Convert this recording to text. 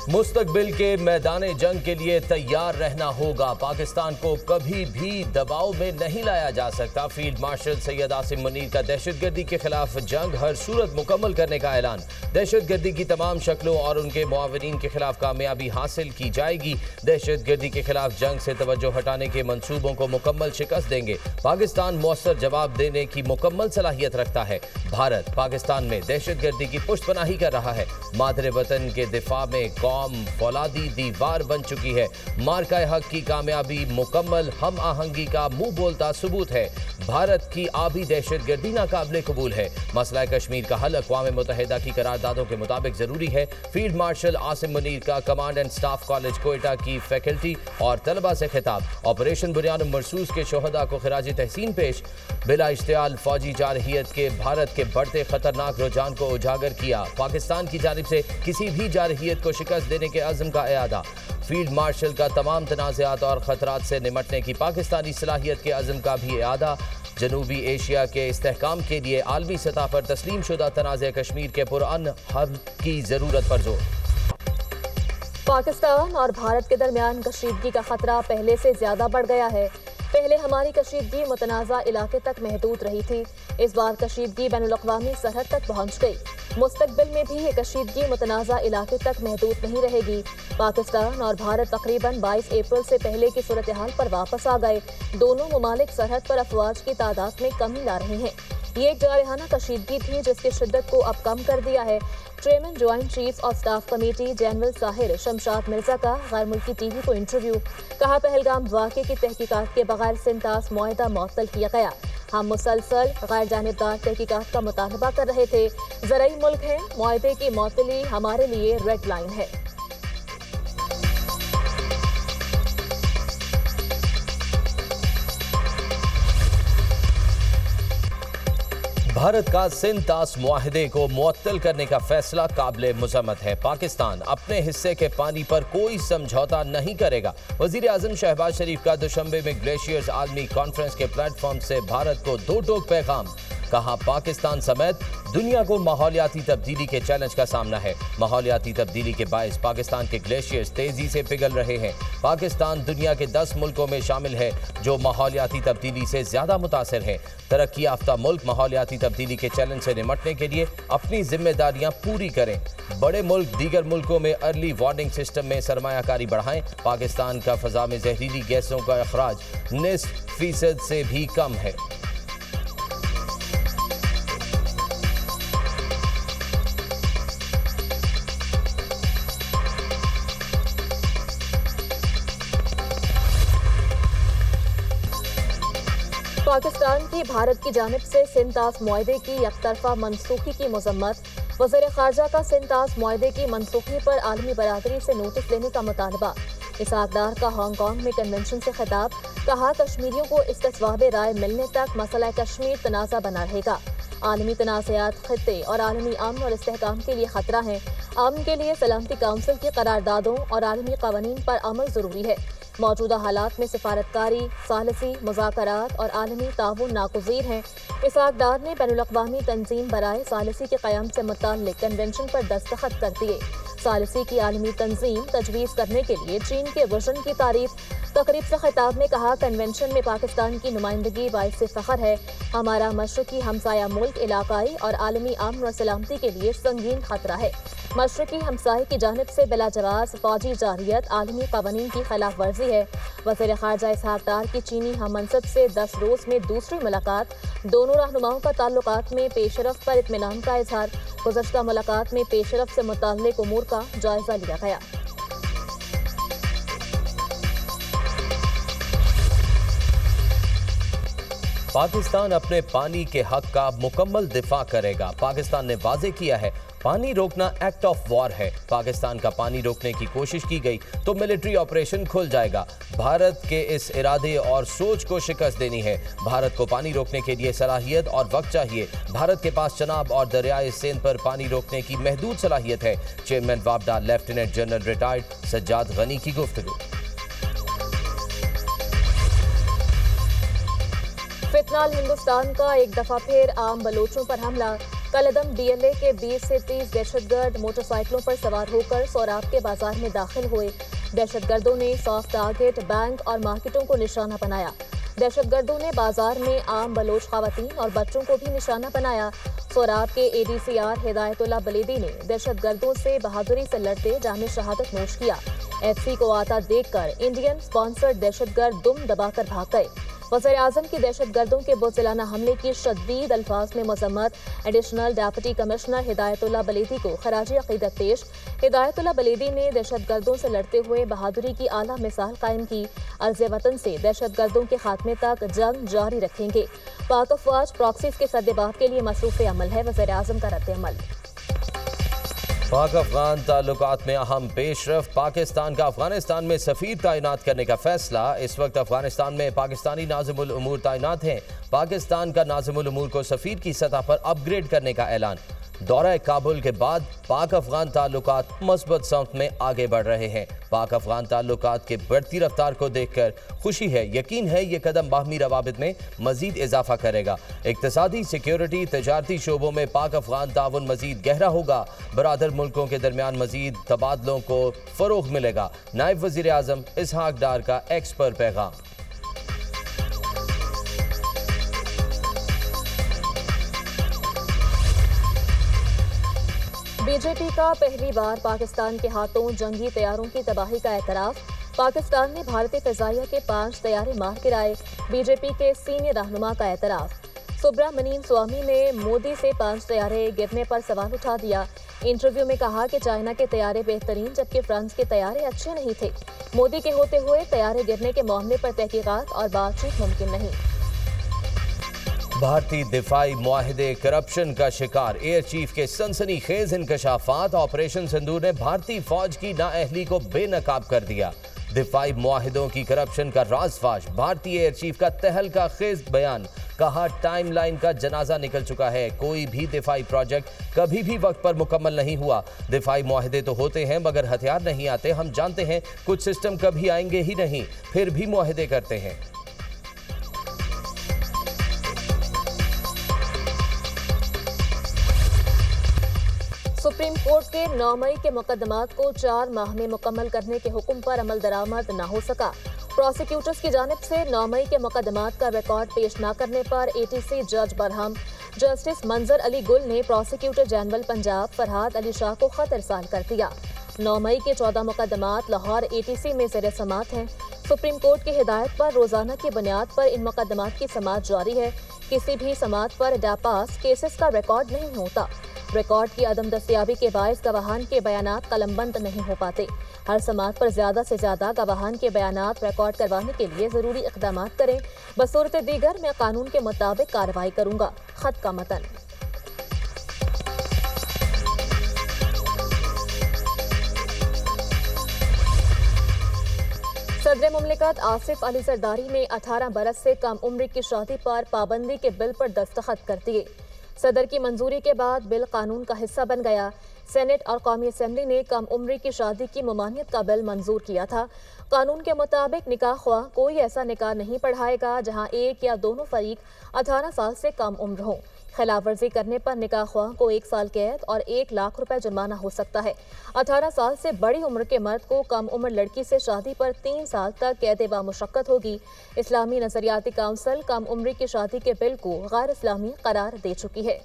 मुस्तकबिल के मैदान जंग के लिए तैयार रहना होगा। पाकिस्तान को कभी भी दबाव में नहीं लाया जा सकता। फील्ड मार्शल सैयद आसिम मुनीर का दहशतगर्दी के खिलाफ जंग हर सूरत मुकम्मल करने का ऐलान। दहशतगर्दी की तमाम शक्लों और उनके मुआविनीन के खिलाफ कामयाबी हासिल की जाएगी। दहशतगर्दी के खिलाफ जंग से तवज्जो हटाने के मंसूबों को मुकम्मल शिकस्त देंगे। पाकिस्तान मौसर जवाब देने की मुकम्मल सलाहियत रखता है। भारत पाकिस्तान में दहशतगर्दी की पुष्टपनाही कर रहा है। मादरे वतन के दिफा में कौम फौलादी दीवार बन चुकी है। मार्का हक की कामयाबी मुकम्मल हम आहंगी का मुंह बोलता सबूत है। भारत की आबी दहशतगर्दी नाकाबिले कबूल है। मसला कश्मीर का हल अक़वाम मुत्तहिदा की करारदादों के मुताबिक जरूरी है। फील्ड मार्शल आसिम मुनीर का command and staff college Quetta की फैकल्टी और तलबा से खिताब। ऑपरेशन बुनियाद मरसूस के शोहदा को खिराज तहसीन पेश। बिला इश्तियाल फौजी जारहियत के भारत के बढ़ते खतरनाक रुझान को उजागर किया। पाकिस्तान की जानिब से किसी भी जारहियत को शिकस्त देने के अज़्म का इरादा। फील्ड मार्शल का तमाम तनाज़ात और खतरात से निमटने की पाकिस्तानी सलाहियत के अज़्म का भी इरादा। जनूबी एशिया के इस्तेहकाम के लिए आलमी सतह पर तस्लीम शुदा तनाज़े कश्मीर के पुरअमन हल की ज़रूरत पर जोर। पाकिस्तान और भारत के दरमियान कशीदगी का खतरा पहले से ज्यादा बढ़ गया है। पहले हमारी कशीदगी मुतनाज़ा इलाके तक महदूद रही थी। इस बार कशीदगी बैनुल-अक़वामी सरहद तक पहुँच गई। मुस्तकबिल में भी ये कशीदगी मुतनाज़ा इलाके तक महदूद नहीं रहेगी। पाकिस्तान और भारत तकरीबन 22 अप्रैल से पहले की सूरत हाल पर वापस आ गए। दोनों ममालिक सरहद पर अफवाज की तादाद में कमी ला रहे हैं। ये एक जारहाना कशीदगी थी जिसकी शिद्दत को अब कम कर दिया है। Chairman joint chiefs of staff committee general Sahir Shamshad Mirza का गैर मुल्की टीवी को इंटरव्यू। कहा, पहलगाम वाक़े की तहकीकात के बगैर सिंतास मुआहदा मुअत्तल किया गया। हम मुसलसल गैर जानिबदार तहकीकात का मुतालबा कर रहे थे। ज़रई मुल्क है, मुआहदे की मुअत्तली हमारे लिए रेड लाइन है। भारत का सिंतास मुआहदे को मुअत्तल करने का फैसला काबिले मज़म्मत है। पाकिस्तान अपने हिस्से के पानी पर कोई समझौता नहीं करेगा। वज़ीर आज़म शहबाज शरीफ का दुशंबे में ग्लेशियर्स आलमी कॉन्फ्रेंस के प्लेटफॉर्म से भारत को दो टोक पैगाम। कहा, पाकिस्तान समेत दुनिया को माहौलियाती तब्दीली के चैलेंज का सामना है। माहौलियाती तब्दीली के बायस पाकिस्तान के ग्लेशियर्स तेजी से पिघल रहे हैं। पाकिस्तान दुनिया के 10 मुल्कों में शामिल है जो माहौलियाती तब्दीली से ज्यादा मुतासर हैं। तरक्की याफ्ता मुल्क माहौलियाती तब्दीली के चैलेंज से निमटने के लिए अपनी जिम्मेदारियां पूरी करें। बड़े मुल्क दीगर मुल्कों में अर्ली वार्निंग सिस्टम में सरमायाकारी बढ़ाएं। पाकिस्तान का फजा में जहरीली गैसों का अखराज 19% से भी कम है। पाकिस्तान की भारत की जानिब से सिंतास मुआहदे की यकतरफा मनसूखी की मजम्मत। वज़ीर ख़ारजा का सिंतास मुआहदे की मनसूखी पर आलमी बरादरी से नोटिस लेने का मुतालबा। इसहाक डार का हांगकांग में कन्वेंशन से खिताब। कहा, कश्मीरियों को इस्तिस्वाब राय मिलने तक मसला कश्मीर तनाज़ा बना रहेगा। आलमी तनाज़ात खित्ते और आलमी अमन और इस्तेहकाम के लिए खतरा है। अमन के लिए सलामती काउंसिल की करारदादों और आलमी कवानीन पर अमल ज़रूरी है। मौजूदा हालात में सिफारतकारी, सालसी, मुज़ाकरात और आलमी ताउन नागुज़ीर हैं। इसहाक डार ने बैनुल-अक़वामी तंजीम बराए सालसी के क़याम से मुताल्लिक़ कन्वेंशन पर दस्तखत कर दिए। सालसी की आलमी तंजीम तजवीज़ करने के लिए चीन के विजन की तारीफ। तकरीब से खिताब में कहा, कन्वेंशन में पाकिस्तान की नुमाइंदगी बाइस फ़ख्र है। हमारा मशरक़ी हमसाया मुल्क इलाकाई और आलमी अमन और सलामती के लिए संगीन खतरा है। मशरक़ी हमसाये की जानिब से बिलाजवाज़ फौजी जारहियत आलमी क़वानीन की खिलाफ वर्जी है। वज़ीर ख़ारजा इसहाक डार की चीनी हममंसब से 10 रोज़ में दूसरी मुलाकात। दोनों रहनुमाओं का ताल्लुकात में पेशरफ़ पर इत्मीनान का इज़हार। गुज़श्ता मुलाकात में पेशरफ़ से मुताल्लिक़ उमूर का जायज़ा लिया गया। पाकिस्तान अपने पानी के हक का मुकम्मल दिफा करेगा। पाकिस्तान ने वाज़े किया है, पानी रोकना एक्ट ऑफ वॉर है। पाकिस्तान का पानी रोकने की कोशिश की गई तो मिलिट्री ऑपरेशन खुल जाएगा। भारत के इस इरादे और सोच को शिकस्त देनी है। भारत को पानी रोकने के लिए सलाहियत और वक्त चाहिए। भारत के पास चनाब और दरियाए सिंध पर पानी रोकने की महदूद सलाहियत है। चेयरमैन वापडा lieutenant general retired Sajjad Ghani की गुफ्तगू। फितनाल हिंदुस्तान का एक दफा फिर आम बलोचों पर हमला। कलदम DLA के 20 से 30 दहशतगर्द मोटरसाइकिलों पर सवार होकर सोराब के बाजार में दाखिल हुए। दहशतगर्दों ने सॉफ्ट टारगेट, बैंक और मार्केटों को निशाना बनाया। दहशतगर्दों ने बाजार में आम बलोच खवातीन और बच्चों को भी निशाना बनाया। सोराब के ADCR हिदायतुल्लाह बलेदी ने दहशतगर्दों से बहादुरी से लड़ते जामे शहादत नोश किया। FC को आता देखकर इंडियन स्पॉन्सर्ड दहशतगर्द दुम दबाकर भाग गए। वज़ीर-ए-आज़म की दहशतगर्दों के बुज़दिलाना हमले की शदीद अल्फाज में मज़म्मत। Additional deputy commissioner Hidayatullah Baledi को खराजी अक़ीदत पेश। हिदायतुल्लाह बलेदी ने दहशतगर्दों से लड़ते हुए बहादुरी की आला मिसाल कायम की। अर्ज़ वतन से दहशतगर्दों के खात्मे तक जंग जारी रखेंगे। पाक अफ़वाज प्रॉक्सीज़ के सद्देबाब के लिए मसरूफ़ अमल है। वज़ीर-ए-आज़म का रद्द-ए-अमल। पाक अफगान ताल्लुकात में अहम पेशरफ। पाकिस्तान का अफगानिस्तान में सफ़ीर तैनात करने का फैसला। इस वक्त अफगानिस्तान में पाकिस्तानी नाज़िमुल उमूर तैनात हैं। पाकिस्तान का नाज़िमुल उमूर को सफ़ीर की सतह पर अपग्रेड करने का ऐलान। दौरा काबुल के बाद पाक अफगान ताल्लुकात मस्बत समत में आगे बढ़ रहे हैं। पाक अफगान ताल्लुकात के बढ़ती रफ्तार को देखकर खुशी है। यकीन है ये कदम बाहमी रवाबित में मजीद इजाफा करेगा। इक़्तिसादी, सिक्योरिटी, तजारती शोबों में पाक अफगान ताउन मजीद गहरा होगा। बरादर मुल्कों के दरमियान मजीद तबादलों को फ़रोग़ मिलेगा। नायब वज़ीर आज़म इसहाक डार का एक्स पर पैगाम। बीजेपी का पहली बार पाकिस्तान के हाथों जंगी तैयारों की तबाही का एतराफ़। पाकिस्तान ने भारतीय फ़िज़ाइया के 5 तैयारे मार गिराए। बीजेपी के सीनियर रहनुमा का एतराफ़। सुब्रमण्यम स्वामी ने मोदी से 5 तैयारे गिरने पर सवाल उठा दिया। इंटरव्यू में कहा कि चाइना के तैयारे बेहतरीन जबकि फ्रांस के तैयारे अच्छे नहीं थे। मोदी के होते हुए तैयारे गिरने के मामले पर तहकीकात और बातचीत मुमकिन नहीं। भारतीय दिफाई मुआहिदे करप्शन का शिकार। एयर चीफ के सनसनीखेज इंकशाफात। ऑपरेशन सिंदूर ने भारतीय फौज की नाअहली को बेनकाब कर दिया। दिफाई मुआहिदों की करप्शन का राज़फाश। भारतीय एयर चीफ का तहलका खेज बयान। कहा टाइमलाइन का जनाजा निकल चुका है। कोई भी दिफाई प्रोजेक्ट कभी भी वक्त पर मुकम्मल नहीं हुआ। दिफाई मुआहिदे तो होते हैं मगर हथियार नहीं आते। हम जानते हैं कुछ सिस्टम कभी आएंगे ही नहीं, फिर भी मुआहिदे करते हैं। सुप्रीम कोर्ट के 9 मई के मुकदमात को 4 माह में मुकम्मल करने के हुक्म पर अमल दरामद न हो सका। प्रोसिक्यूटर्स की जानिब से 9 मई के मुकदमात का रिकॉर्ड पेश न करने पर ATC जज बरहम जस्टिस मंजर अली गुल ने प्रोसिक्यूटर जनरल पंजाब फरहाद अली शाह को खत इरसाल कर दिया। 9 मई के 14 मुकदमात लाहौर ATC में ज़ेर समात हैं। सुप्रीम कोर्ट की हिदायत पर रोजाना की बुनियाद पर इन मुकदमात की समात जारी है। किसी भी समात पर डापास केसेस का रिकॉर्ड नहीं होता। रिकॉर्ड की अदम दस्तियाबी के बायस गवाहान के बयानात कलमबंद नहीं हो पाते। हर समात पर ज़्यादा से ज़्यादा गवाहान के बयानात रिकॉर्ड करवाने के लिए ज़रूरी इक़दामात करें। बसूरत दीगर मैं कानून के मुताबिक कार्रवाई करूँगा। खत का मतन। सदर मुमलिकत आसिफ अली जरदारी ने 18 बरस से कम उम्र की शादी पर पाबंदी के बिल पर दस्तखत कर दिए। सदर की मंजूरी के बाद बिल कानून का हिस्सा बन गया। सेनेट और कौमी असम्बली ने कम उम्र की शादी की ममानियत का बिल मंजूर किया था। कानून के मुताबिक निकाह ख्वाह कोई ऐसा निकाह नहीं पढ़ाएगा जहां एक या दोनों फरीक 18 साल से कम उम्र हों। खिलाफ वर्जी करने पर निकाह ख्वाह को 1 साल कैद और 1 लाख रुपए जुर्माना हो सकता है। 18 साल से बड़ी उम्र के मर्द को कम उम्र लड़की से शादी पर 3 साल तक कैद व मुशक्कत होगी। इस्लामी नजरियाती काउंसिल कम उम्र की शादी के बिल को गैर इस्लामी करार दे चुकी है।